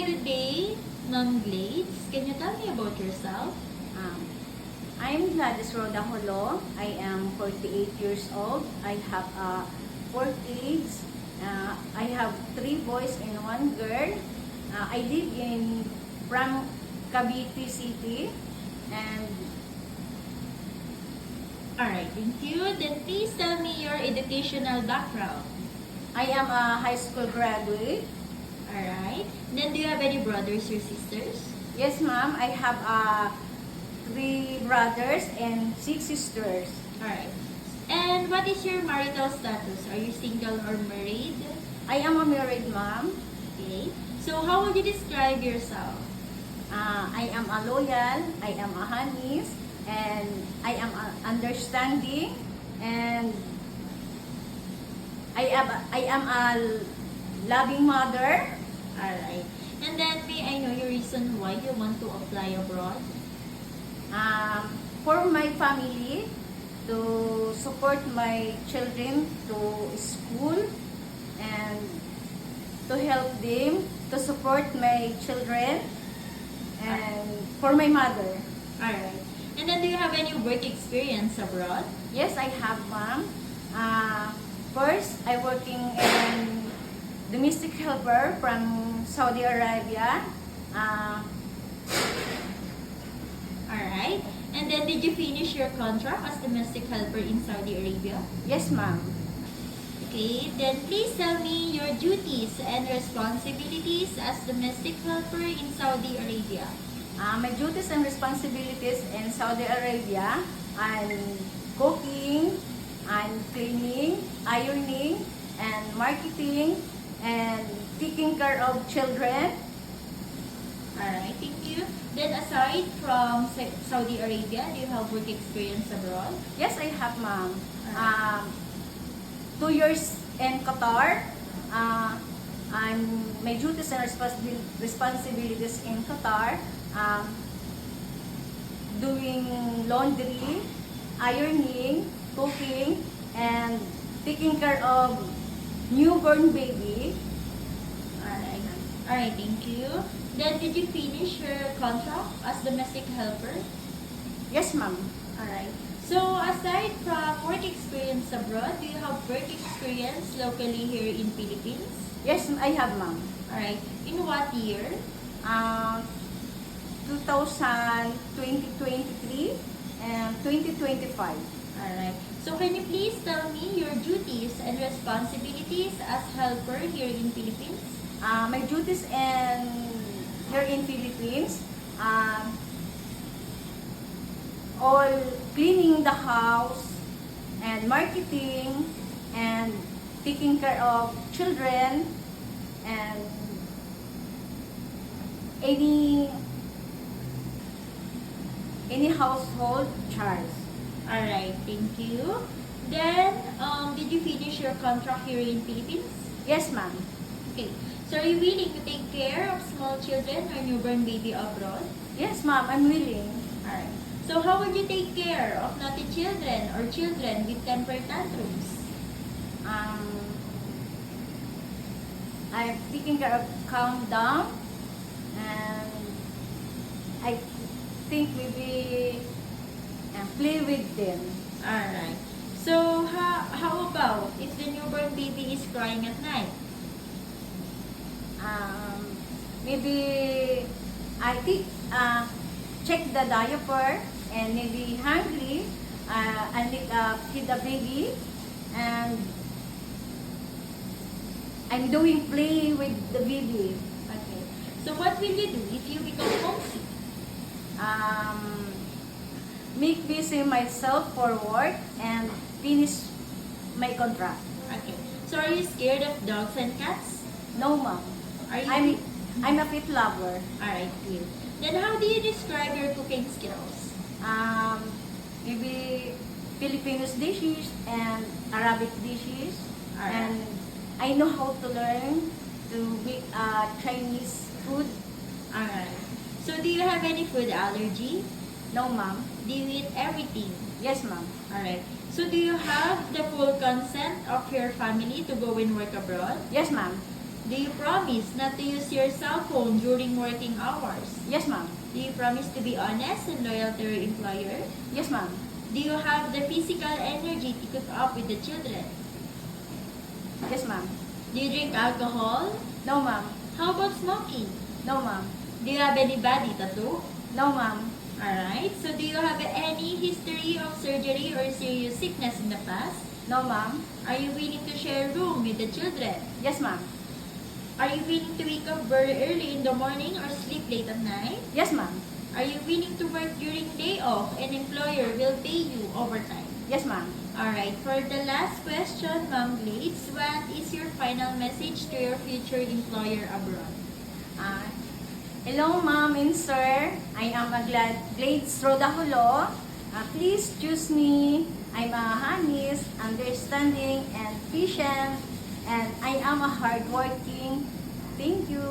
good day, Ma'am Glades. Can you tell me about yourself? I'm Gladys Roda Holo. I am 48 years old. I have 4 kids. I have 3 boys and 1 girl. I live from Cavite City. And Alright, thank you. Then please tell me your educational background. I am a high school graduate. Alright. Then do you have any brothers or sisters? Yes, ma'am. I have 3 brothers and 6 sisters. Alright. And what is your marital status? Are you single or married? I am a married mom. Okay. So how would you describe yourself? I am a loyal, I am a honest, and I am understanding, and I am a loving mother. Alright. And then may I know your reason why you want to apply abroad? For my family, to support my children to school, and to help them, to support my children, and for my mother. Alright. And then do you have any work experience abroad? Yes, I have, ma'am. First, I working in domestic helper from Saudi Arabia. Alright. And then did you finish your contract as domestic helper in Saudi Arabia? Yes, ma'am. Okay, then please tell me your duties and responsibilities as domestic helper in Saudi Arabia. My duties and responsibilities in Saudi Arabia are cooking, and cleaning, ironing, and marketing, and taking care of children. Alright, thank you. Then aside from Saudi Arabia, do you have work experience abroad? Yes, I have, ma'am. 2 years in Qatar. My duties and responsibilities in Qatar, doing laundry, ironing, cooking, and taking care of newborn baby. Alright, thank you. Then did you finish your contract as domestic helper? Yes, ma'am. Alright. So aside from work experience abroad, do you have work experience locally here in Philippines? Yes, I have, ma'am. Alright. In what year? 2023 and 2025. Alright. So can you please tell me your duties and responsibilities as helper here in Philippines? My duties here in Philippines, all cleaning the house, and marketing, and taking care of children, and any household chores. Alright, thank you. Then, did you finish your contract here in Philippines? Yes, ma'am. Okay. So are you willing to take care of small children or newborn baby abroad? Yes, ma'am. I'm willing. Alright. So how would you take care of naughty children or children with temper tantrums? I'm taking care of calm down, and I think maybe play with them. Alright. So how about if the newborn baby is crying at night? Maybe I think check the diaper, and maybe hungry, I feed the baby, and I'm doing play with the baby. Okay. So what will you do if you become homesick? Make busy myself for work and finish my contract. Okay. So are you scared of dogs and cats? No, ma'am. Are you? I'm a pet lover. Alright, good. Then how do you describe your cooking skills? Maybe Filipino dishes and Arabic dishes. Alright. And I know how to learn to make Chinese food. Alright. So do you have any food allergy? No, ma'am. Do you eat everything? Yes, ma'am. Alright. So do you have the full consent of your family to go and work abroad? Yes, ma'am. Do you promise not to use your cell phone during working hours? Yes, ma'am. Do you promise to be honest and loyal to your employer? Yes, ma'am. Do you have the physical energy to cook up with the children? Yes, ma'am. Do you drink alcohol? No, ma'am. How about smoking? No, ma'am. Do you have any body tattoo? No, ma'am. Alright, so do you have any history of surgery or serious sickness in the past? No, ma'am. Are you willing to share room with the children? Yes, ma'am. Are you willing to wake up very early in the morning or sleep late at night? Yes, ma'am. Are you willing to work during day off and employer will pay you overtime? Yes, ma'am. Alright, for the last question, Ma'am Glades, what is your final message to your future employer abroad? Hello, ma'am and sir. I am a Glades Rodahulo. Please choose me. I'm a honest, understanding, and patient. And I am a hardworking. Thank you.